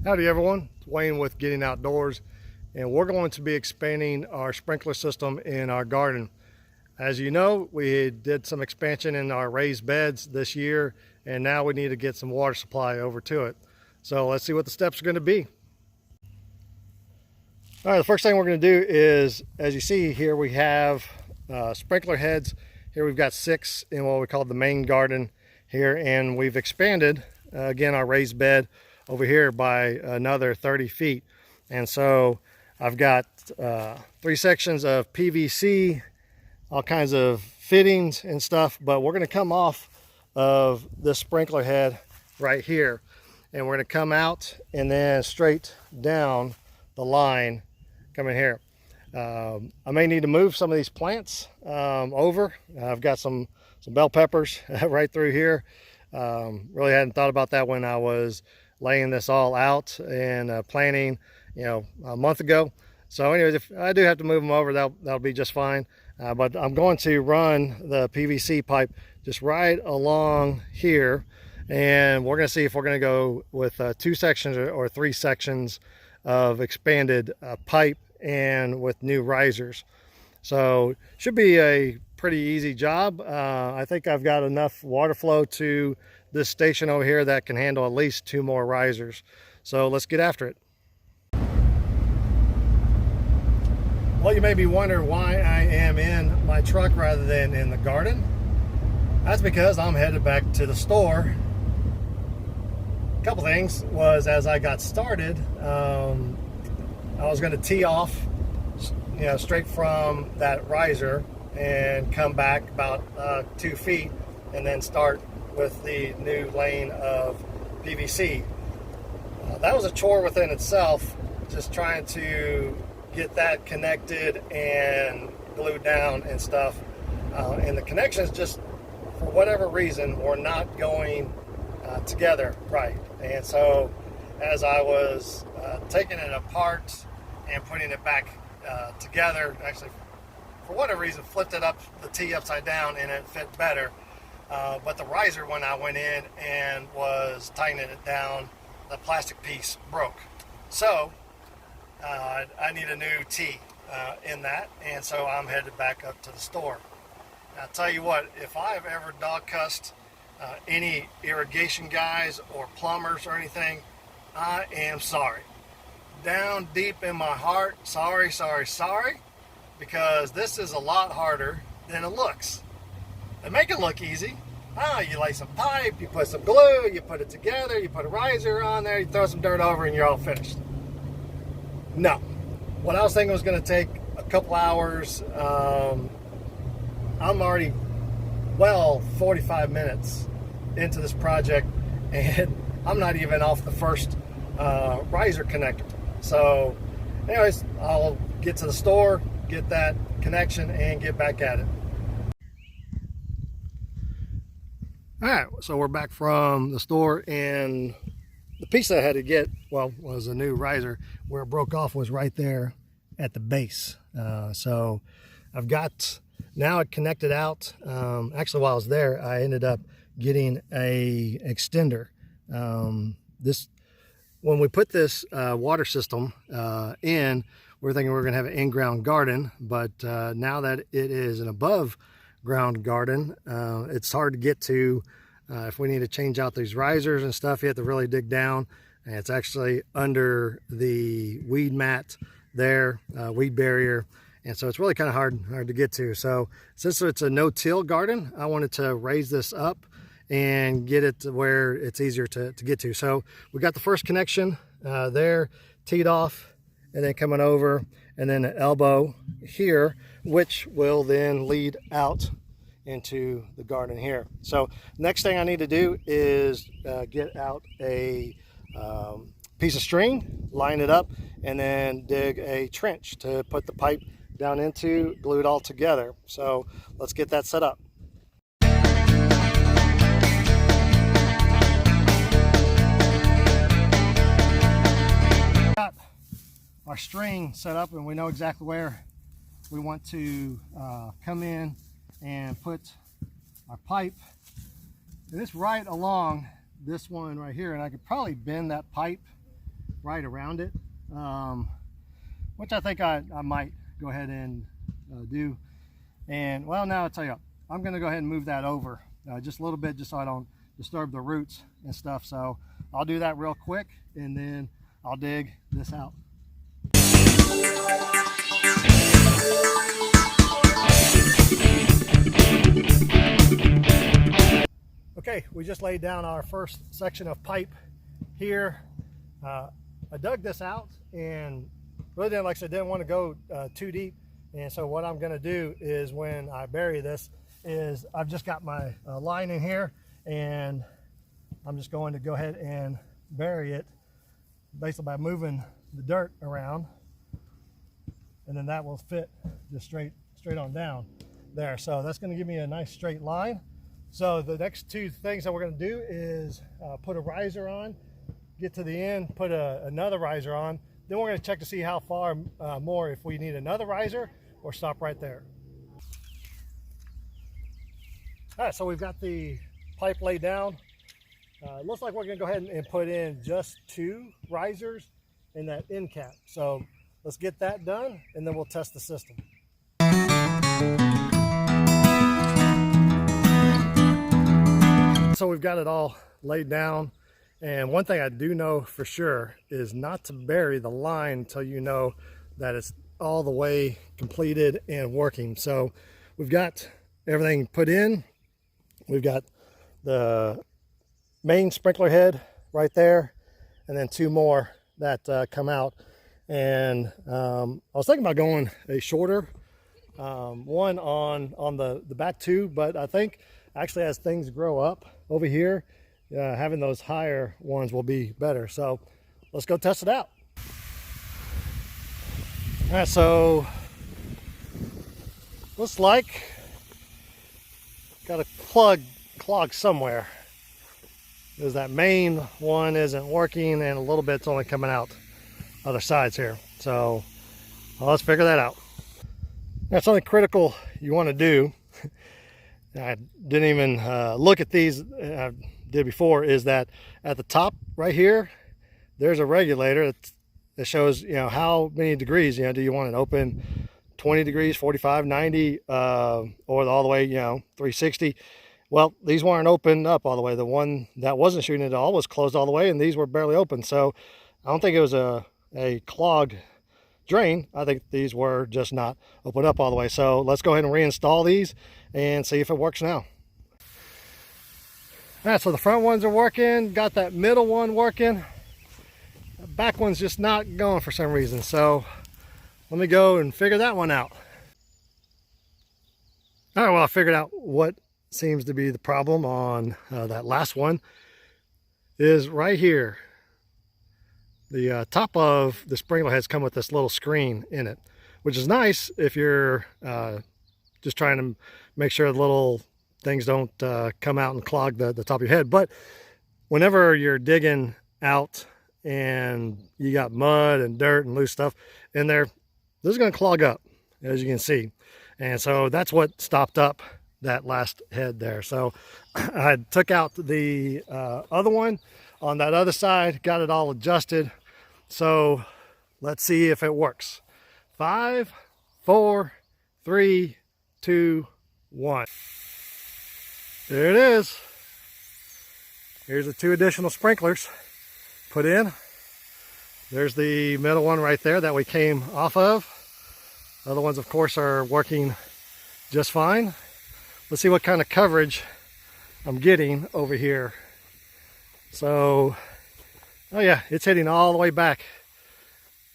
Howdy everyone, it's Wayne with Getting Outdoors, and we're going to be expanding our sprinkler system in our garden. As you know, we did some expansion in our raised beds this year, and now we need to get some water supply over to it. So let's see what the steps are going to be. All right, the first thing we're going to do is, as you see here, we have sprinkler heads. Here we've got 6 in what we call the main garden here, and we've expanded, again, our raised bed over here by another 30 feet. And so I've got 3 sections of PVC, all kinds of fittings and stuff, but we're going to come off of this sprinkler head right here, and we're going to come out and then straight down the line coming here. I may need to move some of these plants over. I've got some bell peppers right through here. Really hadn't thought about that when I was laying this all out and planning, a month ago. So anyways, if I do have to move them over, that'll be just fine. But I'm going to run the PVC pipe just right along here, and we're going to see if we're going to go with 2 sections or 3 sections of expanded pipe and with new risers. So should be a pretty easy job. I think I've got enough water flow to this station over here that can handle at least 2 more risers. So let's get after it. Well, you may be wondering why I am in my truck rather than in the garden. That's because I'm headed back to the store. A couple things was, as I got started, I was going to tee off, straight from that riser and come back about 2 feet and then start with the new lane of PVC. That was a chore within itself, just trying to get that connected and glued down and stuff. And the connections just, for whatever reason, were not going together right. And so as I was taking it apart and putting it back together, actually, for whatever reason, flipped it up, the T upside down, and it fit better. But the riser, when I went in and was tightening it down, the plastic piece broke. So I need a new T in that, and so I'm headed back up to the store. Now, I'll tell you what, if I've ever dog cussed any irrigation guys or plumbers or anything, I am sorry. Down deep in my heart, sorry, because this is a lot harder than it looks. They make it look easy. You lay some pipe, you put some glue, you put it together, you put a riser on there, you throw some dirt over, and you're all finished. No. What I was thinking was going to take a couple hours. I'm already 45 minutes into this project, and I'm not even off the first riser connector. So anyways, I'll get to the store, get that connection, and get back at it. All right, so we're back from the store, and the piece that I had to get, was a new riser. Where it broke off was right there at the base. So I've got, now it connected out. Actually, while I was there, I ended up getting a extender. When we put this water system in, we're thinking we're gonna have an in-ground garden, but now that it is an above ground garden, it's hard to get to. If we need to change out these risers and stuff, you have to really dig down, and it's actually under the weed mat there, weed barrier, and so it's really kind of hard to get to. So since it's a no-till garden, I wanted to raise this up and get it to where it's easier to get to. So we got the first connection there, teed off, and then coming over, and then an elbow here, which will then lead out into the garden here. So next thing I need to do is get out a piece of string, line it up, and then dig a trench to put the pipe down into, glue it all together. So let's get that set up. Got our string set up, and we know exactly where we want to come in and put our pipe. And it's right along this one right here, and I could probably bend that pipe right around it, which I think I might go ahead and do. And well, now I'll tell you, I'm going to go ahead and move that over just a little bit, just so I don't disturb the roots and stuff. So I'll do that real quick, and then I'll dig this out. Okay, we just laid down our first section of pipe here. I dug this out and really didn't, like I said, didn't want to go too deep. And so what I'm going to do is, when I bury this, is I've just got my line in here, and I'm just going to go ahead and bury it basically by moving the dirt around, and then that will fit just straight on down there. So that's going to give me a nice straight line. So the next two things that we're going to do is put a riser on, get to the end, put another riser on. Then we're going to check to see how far more, if we need another riser, or stop right there. All right, so we've got the pipe laid down. It looks like we're going to go ahead and put in just 2 risers in that end cap. So let's get that done, and then we'll test the system. So we've got it all laid down, and one thing I do know for sure is not to bury the line until you know that it's all the way completed and working. So we've got everything put in. We've got the main sprinkler head right there, and then 2 more that come out. And I was thinking about going a shorter one on the back 2, but I think actually as things grow up over here, having those higher ones will be better. So let's go test it out. All right, so looks like got a clog somewhere, because that main one isn't working, and a little bit's only coming out other sides here. So well, let's figure that out. That's something critical you want to do. I didn't even look at these, I did before, is that at the top right here, there's a regulator that shows, you know, how many degrees, you know, do you want it open 20 degrees, 45, 90, or all the way, you know, 360. Well, these weren't open up all the way. The one that wasn't shooting at all was closed all the way, and these were barely open. So I don't think it was a clogged drain. I think these were just not open up all the way. So let's go ahead and reinstall these and see if it works now. All right, so the front ones are working, got that middle one working. The back one's just not going for some reason. So let me go and figure that one out. All right, well, I figured out what seems to be the problem on that last one. Is right here. The top of the sprinkler heads come with this little screen in it, which is nice if you're just trying to make sure the little things don't come out and clog the top of your head. But whenever you're digging out and you got mud and dirt and loose stuff in there, this is going to clog up, as you can see. And so that's what stopped up that last head there. So I took out the other one on that other side, got it all adjusted. So let's see if it works. 5, 4, 3, 2, 1. There it is. Here's the 2 additional sprinklers put in. There's the middle one right there that we came off of. Other ones, of course, are working just fine. Let's see what kind of coverage I'm getting over here. So, oh yeah, it's hitting all the way back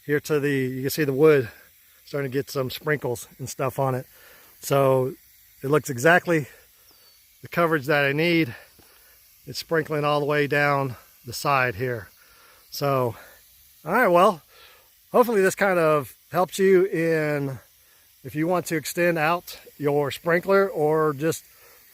here to you can see the wood starting to get some sprinkles and stuff on it. So it looks exactly the coverage that I need. It's sprinkling all the way down the side here. So, all right, well, hopefully this kind of helps you in if you want to extend out your sprinkler, or just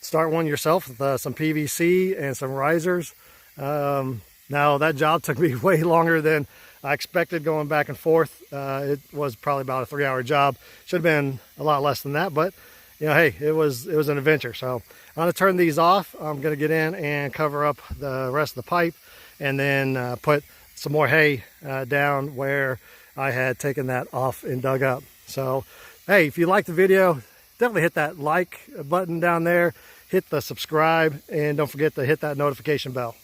start one yourself with some PVC and some risers. Now that job took me way longer than I expected, going back and forth. It was probably about a 3-hour job. Should have been a lot less than that, but you know, hey, it was an adventure. So I'm going to turn these off. I'm going to get in and cover up the rest of the pipe, and then put some more hay down where I had taken that off and dug up. So, hey, if you like the video, definitely hit that like button down there, hit the subscribe, and don't forget to hit that notification bell.